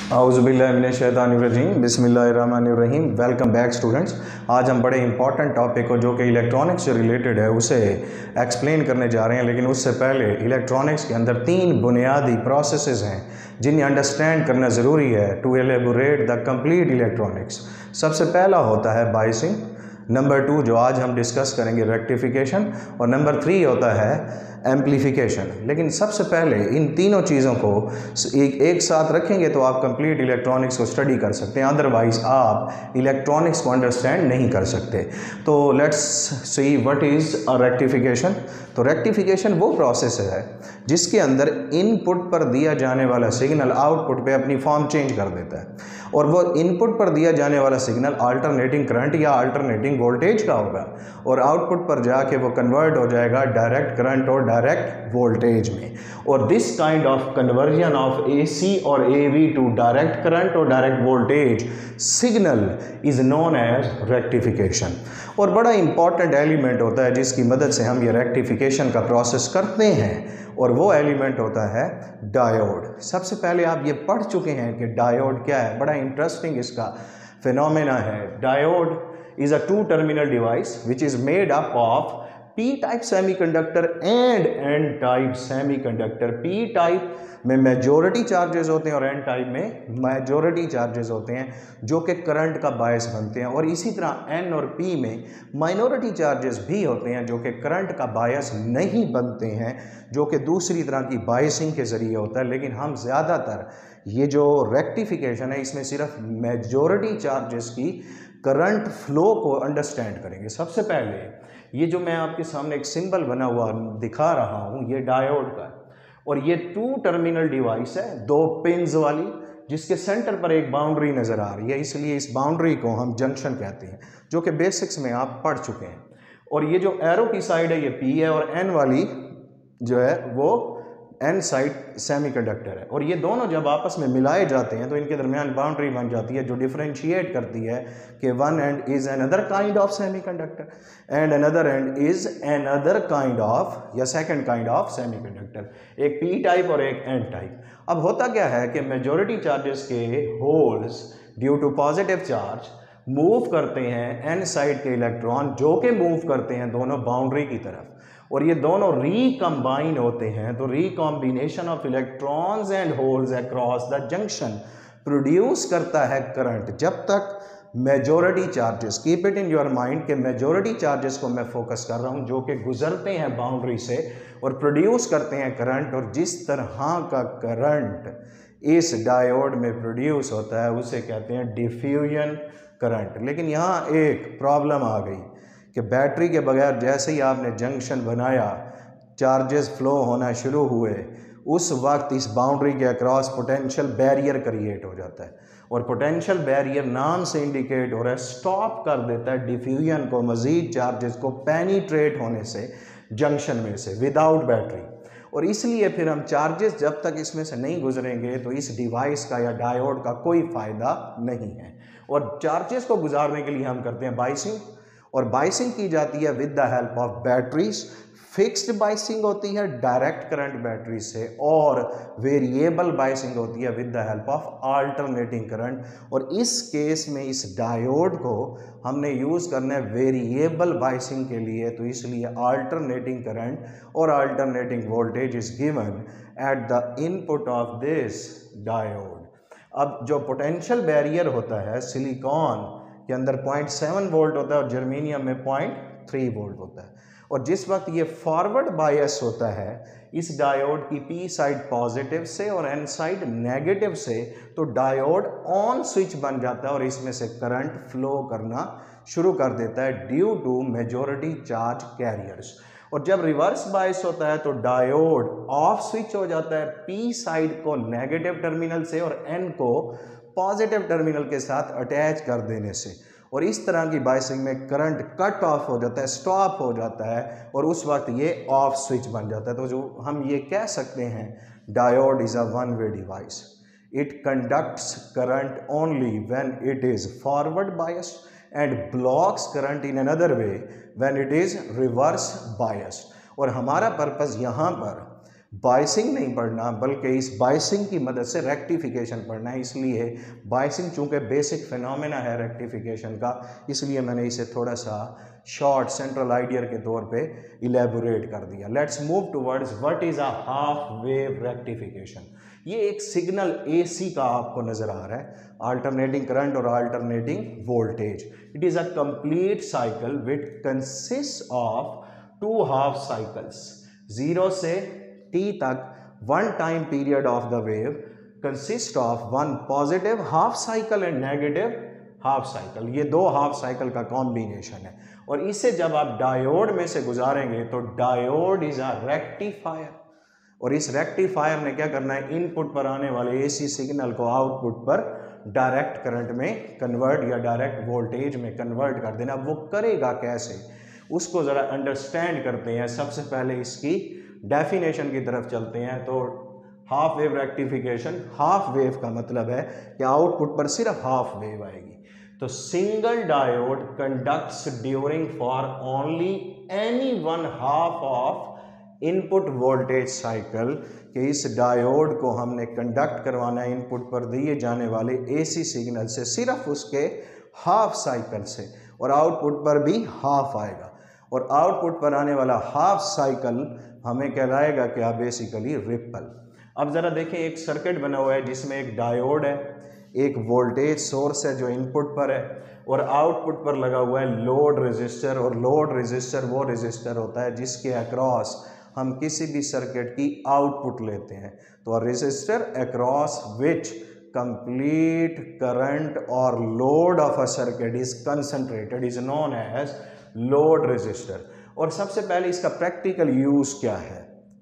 औज़ुबिल्लाहिमिनश्शैतानिर्रजीम बिस्मिल्लाहिर्रहमानिर्रहीम। Welcome back students. आज हम बड़े इंपॉर्टेंट टॉपिक को जो कि इलेक्ट्रॉनिक्स से रिलेटेड है उसे एक्सप्लेन करने जा रहे हैं। लेकिन उससे पहले इलेक्ट्रॉनिक्स के अंदर 3 बुनियादी प्रोसेसेस हैं जिन्हें अंडरस्टैंड करना ज़रूरी है to elaborate the complete electronics. सबसे पहला होता है बाइसिंग, नंबर 2 जो आज हम डिस्कस करेंगे रेक्टिफिकेशन, और नंबर 3 होता है एम्प्लीफिकेशन। लेकिन सबसे पहले इन तीनों चीज़ों को एक साथ रखेंगे तो आप कंप्लीट इलेक्ट्रॉनिक्स को स्टडी कर सकते हैं, अदरवाइज आप इलेक्ट्रॉनिक्स को अंडरस्टैंड नहीं कर सकते। तो let's see what is a rectification. तो रेक्टिफिकेशन वो प्रोसेस है जिसके अंदर इनपुट पर दिया जाने वाला सिग्नल आउटपुट पे अपनी फॉर्म चेंज कर देता है, और वो इनपुट पर दिया जाने वाला सिग्नल अल्टरनेटिंग करंट या अल्टरनेटिंग वोल्टेज का होगा, और आउटपुट पर जाके वो कन्वर्ट हो जाएगा डायरेक्ट करंट और डायरेक्ट वोल्टेज में। और this kind of conversion of AC और AV टू डायरेक्ट करंट और direct voltage signal is known as rectification. और बड़ा इंपॉर्टेंट एलिमेंट होता है जिसकी मदद से हम ये रेक्टिफिकेशन का प्रोसेस करते हैं, और वो एलिमेंट होता है डायोड। सबसे पहले आप ये पढ़ चुके हैं कि डायोड क्या है, बड़ा इंटरेस्टिंग इसका फिनोमेना है। Diode is a 2 terminal device which is made up of P type semiconductor and N type semiconductor. P type में मेजॉरिटी चार्जेस होते हैं और N टाइप में मेजॉरिटी चार्जेस होते हैं जो कि करंट का बायस बनते हैं, और इसी तरह N और P में माइनॉरिटी चार्जेस भी होते हैं जो कि करंट का बायस नहीं बनते हैं, जो कि दूसरी तरह की बायसिंग के ज़रिए होता है। लेकिन हम ज़्यादातर ये जो रेक्टिफिकेशन है इसमें सिर्फ मेजॉरिटी चार्जेस की करंट फ्लो को अंडरस्टैंड करेंगे। सबसे पहले ये जो मैं आपके सामने एक सिंबल बना हुआ दिखा रहा हूँ ये डायोड का है, और ये 2 टर्मिनल डिवाइस है 2 पिन्स वाली, जिसके सेंटर पर एक बाउंड्री नज़र आ रही है, इसलिए इस बाउंड्री को हम जंक्शन कहते हैं, जो कि बेसिक्स में आप पढ़ चुके हैं। और ये जो एरो की साइड है ये P है, और N वाली जो है वो N साइड सेमीकंडक्टर है, और ये दोनों जब आपस में मिलाए जाते हैं तो इनके दरमियान बाउंड्री बन जाती है जो डिफरेंशिएट करती है कि one end is another kind of semiconductor and another end is another kind of या सेकंड काइंड ऑफ सेमीकंडक्टर, एक P टाइप और एक N टाइप। अब होता क्या है कि मेजॉरिटी चार्जेस के holes due to positive charge move करते हैं N साइड के इलेक्ट्रॉन, जो कि मूव करते हैं दोनों बाउंड्री की तरफ, और ये दोनों रिकम्बाइन होते हैं। तो recombination of electrons and holes across the junction produce करता है करंट। जब तक majority charges, keep it in your mind के मेजॉरिटी चार्जेस को मैं फोकस कर रहा हूँ जो कि गुजरते हैं बाउंड्री से और प्रोड्यूस करते हैं करंट, और जिस तरह का करंट इस डायोड में प्रोड्यूस होता है उसे कहते हैं डिफ्यूजन करंट। लेकिन यहाँ एक प्रॉब्लम आ गई कि बैटरी के बगैर जैसे ही आपने जंक्शन बनाया चार्जेस फ्लो होना शुरू हुए, उस वक्त इस बाउंड्री के अक्रॉस पोटेंशियल बैरियर क्रिएट हो जाता है, और पोटेंशियल बैरियर नाम से इंडिकेट हो रहा है स्टॉप कर देता है डिफ्यूजन को, मज़ीद चार्जेस को पेनिट्रेट होने से जंक्शन में से विदाउट बैटरी। और इसलिए फिर हम चार्जेस जब तक इसमें से नहीं गुजरेंगे तो इस डिवाइस का या डायोड का कोई फ़ायदा नहीं है। और चार्जेस को गुजारने के लिए हम करते हैं बाइसिंग, और बाइसिंग की जाती है with the help of batteries. Fixed biasing होती है डायरेक्ट करंट बैटरी से, और वेरिएबल बाइसिंग होती है with the help of alternating current. और इस केस में इस डायोड को हमने यूज़ करना है वेरिएबल बाइसिंग के लिए, तो इसलिए अल्टरनेटिंग करंट और alternating voltage is given at the input of this diode. अब जो पोटेंशियल बैरियर होता है सिलिकॉन के अंदर 0.7 वोल्ट होता है और जर्मेनियम में 0.3 वोल्ट होता है, और जिस वक्त ये फॉरवर्ड बायस होता है इस डायोड की P साइड पॉजिटिव से और N साइड नेगेटिव से, तो डायोड ऑन स्विच बन जाता है और इसमें से करंट फ्लो करना शुरू कर देता है due to majority charge carriers. और जब रिवर्स बायस होता है तो डायोड ऑफ स्विच हो जाता है P साइड को नेगेटिव टर्मिनल से और N को पॉजिटिव टर्मिनल के साथ अटैच कर देने से, और इस तरह की बाइसिंग में करंट कट ऑफ हो जाता है, स्टॉप हो जाता है, और उस वक्त ये ऑफ स्विच बन जाता है। तो जो हम ये कह सकते हैं diode is a one way device, it conducts current only when it is forward biased and blocks current in another way when it is reverse biased. और हमारा पर्पज़ यहाँ पर बायसिंग नहीं पढ़ना, बल्कि इस बायसिंग की मदद से रेक्टिफिकेशन पढ़ना है। इसलिए बायसिंग चूँकि बेसिक फिनोमेना है रेक्टिफिकेशन का, इसलिए मैंने इसे थोड़ा सा शॉर्ट सेंट्रल आइडिया के तौर पे इलेबोरेट कर दिया। Let's move towards what is a half wave rectification. ये एक सिग्नल AC का आपको नज़र आ रहा है, अल्टरनेटिंग करंट और alternating voltage. It is a complete cycle which consist of 2 half cycles. 0 से T तक one time period of the wave consists of one positive half cycle and negative half cycle। ये 2 half cycle का combination है, और इसे जब आप diode में से गुजारेंगे तो डायोड इज अ रेक्टिफायर, और इस रेक्टिफायर ने क्या करना है, इनपुट पर आने वाले AC सिग्नल को आउटपुट पर डायरेक्ट करंट में कन्वर्ट या डायरेक्ट वोल्टेज में कन्वर्ट कर देना। वो करेगा कैसे, उसको ज़रा अंडरस्टैंड करते हैं। सबसे पहले इसकी डेफिनेशन की तरफ चलते हैं। तो half wave rectification, half wave का मतलब है कि आउटपुट पर सिर्फ हाफ वेव आएगी। तो single diode conducts during for only any one half of input voltage cycle, कि इस डायोड को हमने कंडक्ट करवाना है इनपुट पर दिए जाने वाले AC सिग्नल से सिर्फ उसके हाफ साइकिल से, और आउटपुट पर भी हाफ आएगा, और आउटपुट पर आने वाला हाफ साइकिल हमें कहलाएगा क्या, बेसिकली रिपल। अब ज़रा देखें, एक सर्किट बना हुआ है जिसमें एक डायोड है, एक वोल्टेज सोर्स है जो इनपुट पर है, और आउटपुट पर लगा हुआ है लोड रेजिस्टर। और लोड रेजिस्टर वो रेजिस्टर होता है जिसके अक्रॉस हम किसी भी सर्किट की आउटपुट लेते हैं। तो resistor across which complete current और load of a circuit is concentrated is known as load resistor. और सबसे पहले इसका प्रैक्टिकल यूज़ क्या है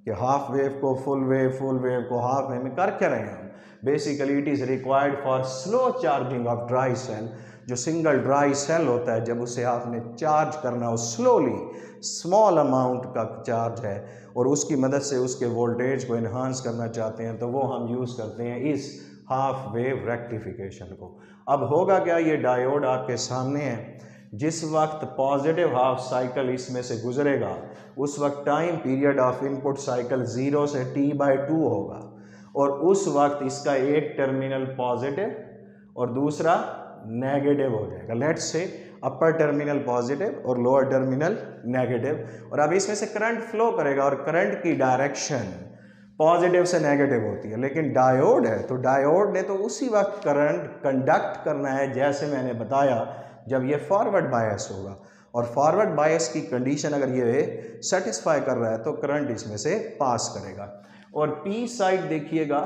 कि हाफ वेव को फुल वेव को हाफ वेव में कर क्या रहे हैं हम। Basically it is required for slow charging of dry cell. जो सिंगल ड्राई सेल होता है, जब उसे आपने चार्ज करना हो स्लोली, स्मॉल अमाउंट का चार्ज है, और उसकी मदद से उसके वोल्टेज को इन्हांस करना चाहते हैं, तो वो हम यूज़ करते हैं इस हाफ वेव रेक्टिफिकेशन को। अब होगा क्या, ये डायोड आपके सामने है, जिस वक्त पॉजिटिव हाफ साइकिल इसमें से गुजरेगा उस वक्त time period of input cycle 0 से T/2 होगा, और उस वक्त इसका एक टर्मिनल पॉजिटिव और दूसरा नेगेटिव हो जाएगा। Let's say upper terminal positive और लोअर टर्मिनल नेगेटिव, और अब इसमें से करंट फ्लो करेगा, और करंट की डायरेक्शन पॉजिटिव से नेगेटिव होती है। लेकिन डायोड है, तो डायोड ने तो उसी वक्त करंट कंडक्ट करना है, जैसे मैंने बताया, जब ये फॉरवर्ड बायस होगा, और फॉरवर्ड बायस की कंडीशन अगर ये सेटिस्फाई कर रहा है तो करंट इसमें से पास करेगा। और P साइड देखिएगा,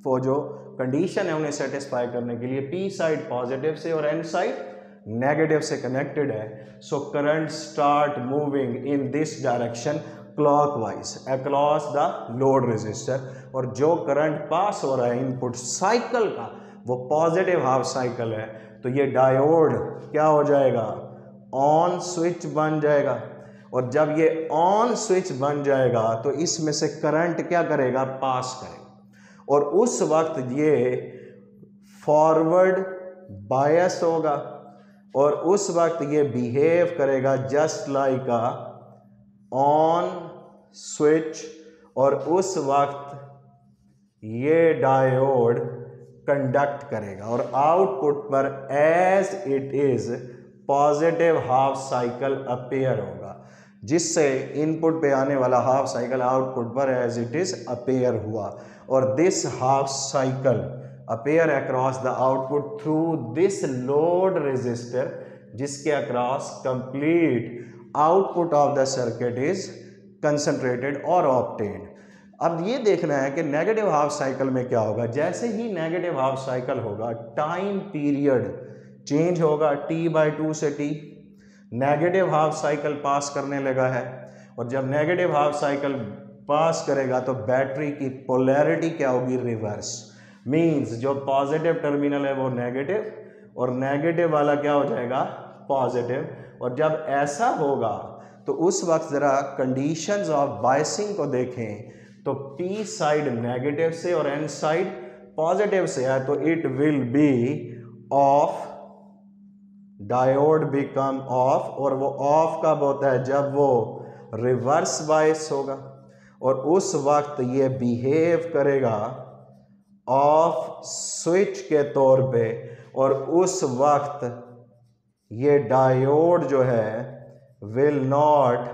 वो जो कंडीशन है उन्हें सेटिस्फाई करने के लिए P साइड पॉजिटिव से और N साइड नेगेटिव से कनेक्टेड है। So current start moving in this direction clockwise across the load resistor, और जो करंट पास हो रहा है इनपुट साइकिल का वो पॉजिटिव हाफ साइकिल है, तो ये डायोड क्या हो जाएगा, ऑन स्विच बन जाएगा। और जब ये ऑन स्विच बन जाएगा तो इसमें से करंट क्या करेगा, पास करेगा, और उस वक्त ये फॉरवर्ड बायस होगा, और उस वक्त ये बिहेव करेगा just like a on switch, और उस वक्त ये डायोड कंडक्ट करेगा, और आउटपुट पर as it is positive half cycle appear होगा, जिससे इनपुट पे आने वाला हाफ साइकिल आउटपुट पर एज इट इज अपीयर हुआ, और this half cycle appear across the output through this load resistor, जिसके across complete output of the circuit is concentrated और ऑब्टेन्ड। अब ये देखना है कि नेगेटिव हाफ साइकिल में क्या होगा। जैसे ही नेगेटिव हाफ साइकिल होगा, टाइम पीरियड चेंज होगा, T/2 से T, नेगेटिव हाफ साइकिल पास करने लगा है, और जब नेगेटिव हाफ साइकिल पास करेगा तो बैटरी की पोलैरिटी क्या होगी, रिवर्स। मींस जो पॉजिटिव टर्मिनल है वो नेगेटिव, और नेगेटिव वाला क्या हो जाएगा, पॉजिटिव। और जब ऐसा होगा तो उस वक्त ज़रा कंडीशंस ऑफ बायसिंग को देखें, तो P साइड नेगेटिव से और N साइड पॉजिटिव से है, तो it will be of, diode become of, और वो ऑफ कब होता है, जब वो रिवर्स बायस होगा। और उस वक्त ये बिहेव करेगा ऑफ स्विच के तौर पे, और उस वक्त ये डायोड जो है विल नॉट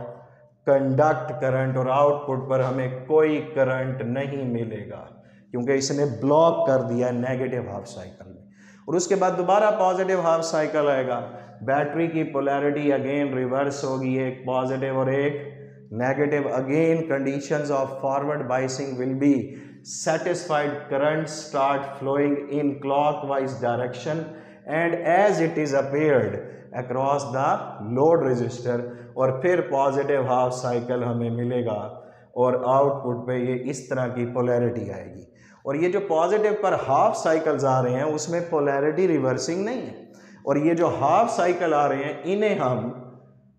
कंडक्ट करंट, और आउटपुट पर हमें कोई करंट नहीं मिलेगा क्योंकि इसने ब्लॉक कर दिया नेगेटिव हाफ साइकिल में। और उसके बाद दोबारा पॉजिटिव हाफ साइकिल आएगा, बैटरी की पोलैरिटी अगेन रिवर्स होगी, एक पॉजिटिव और एक negative. Again conditions of forward biasing will be satisfied, current start flowing in clockwise direction and as it is appeared across the load resistor, और फिर positive half cycle हमें मिलेगा और output पे ये इस तरह की पोलैरिटी आएगी। और ये जो पॉजिटिव पर हाफ साइकिल्स आ रहे हैं उसमें पोलैरिटी रिवर्सिंग नहीं है, और ये जो हाफ साइकिल आ रहे हैं इन्हें हम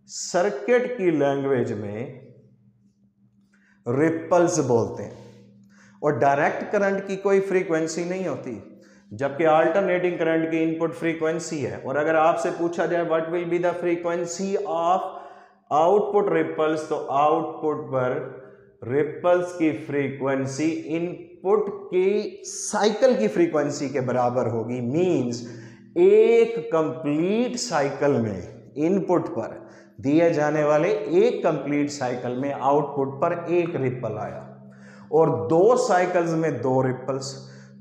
सर्किट की लैंग्वेज में रिपल्स बोलते हैं। और डायरेक्ट करंट की कोई फ्रीक्वेंसी नहीं होती, जबकि अल्टरनेटिंग करंट की इनपुट फ्रीक्वेंसी है। और अगर आपसे पूछा जाए what will be the frequency of output ripples, तो आउटपुट पर रिपल्स की फ्रीक्वेंसी इनपुट की साइकिल की फ्रीक्वेंसी के बराबर होगी। मींस एक कंप्लीट साइकिल में इनपुट पर दिए जाने वाले एक कंप्लीट साइकिल में आउटपुट पर एक रिपल आया, और दो साइकिल्स में दो रिपल्स,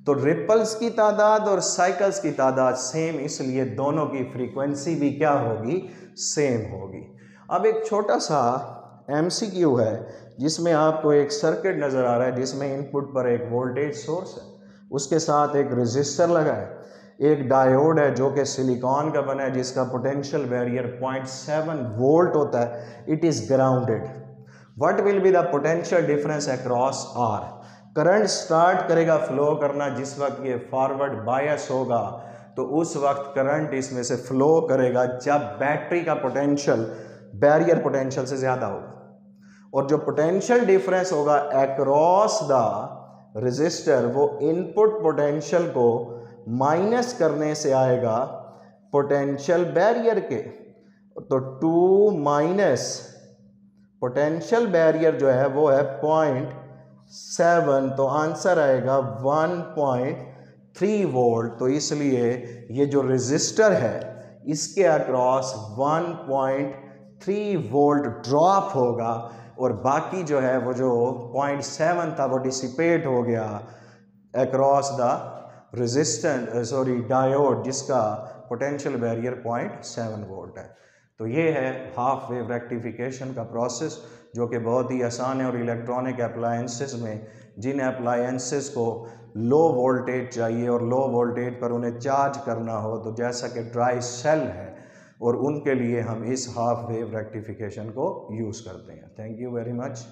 तो रिपल्स की तादाद और साइकिल्स की तादाद सेम, इसलिए दोनों की फ्रीक्वेंसी भी क्या होगी, सेम होगी। अब एक छोटा सा एमसीक्यू है जिसमें आपको एक सर्किट नज़र आ रहा है जिसमें इनपुट पर एक वोल्टेज सोर्स है, उसके साथ एक रेजिस्टर लगा है, एक डायोड है जो कि सिलिकॉन का बना है जिसका पोटेंशियल बैरियर 0.7 वोल्ट होता है, it is grounded. What will be the potential difference across R? Current start करेगा फ्लो करना जिस वक्त ये फॉरवर्ड बायस होगा, तो उस वक्त करंट इसमें से फ्लो करेगा जब बैटरी का पोटेंशियल बैरियर पोटेंशियल से ज़्यादा होगा, और जो पोटेंशियल डिफरेंस होगा अक्रॉस द रेजिस्टर वो इनपुट पोटेंशियल को माइनस करने से आएगा पोटेंशियल बैरियर के। तो 2 माइनस पोटेंशियल बैरियर जो है वो है 0.7, तो आंसर आएगा 1.3 वोल्ट। तो इसलिए ये जो रेजिस्टर है इसके अक्रॉस 1.3 वोल्ट ड्रॉप होगा, और बाकी जो है वो जो 0.7 था वो डिसिपेट हो गया अक्रॉस द रेजिस्टेंस डायोड जिसका पोटेंशियल बैरियर 0.7 वोल्ट है। तो ये है हाफ वेव रेक्टिफिकेशन का प्रोसेस जो कि बहुत ही आसान है, और इलेक्ट्रॉनिक अप्लायंसेस में जिन अप्लायंसेस को लो वोल्टेज चाहिए और लो वोल्टेज पर उन्हें चार्ज करना हो, तो जैसा कि ड्राई सेल है, और उनके लिए हम इस हाफ वेव रेक्टिफिकेशन को यूज़ करते हैं। Thank you very much.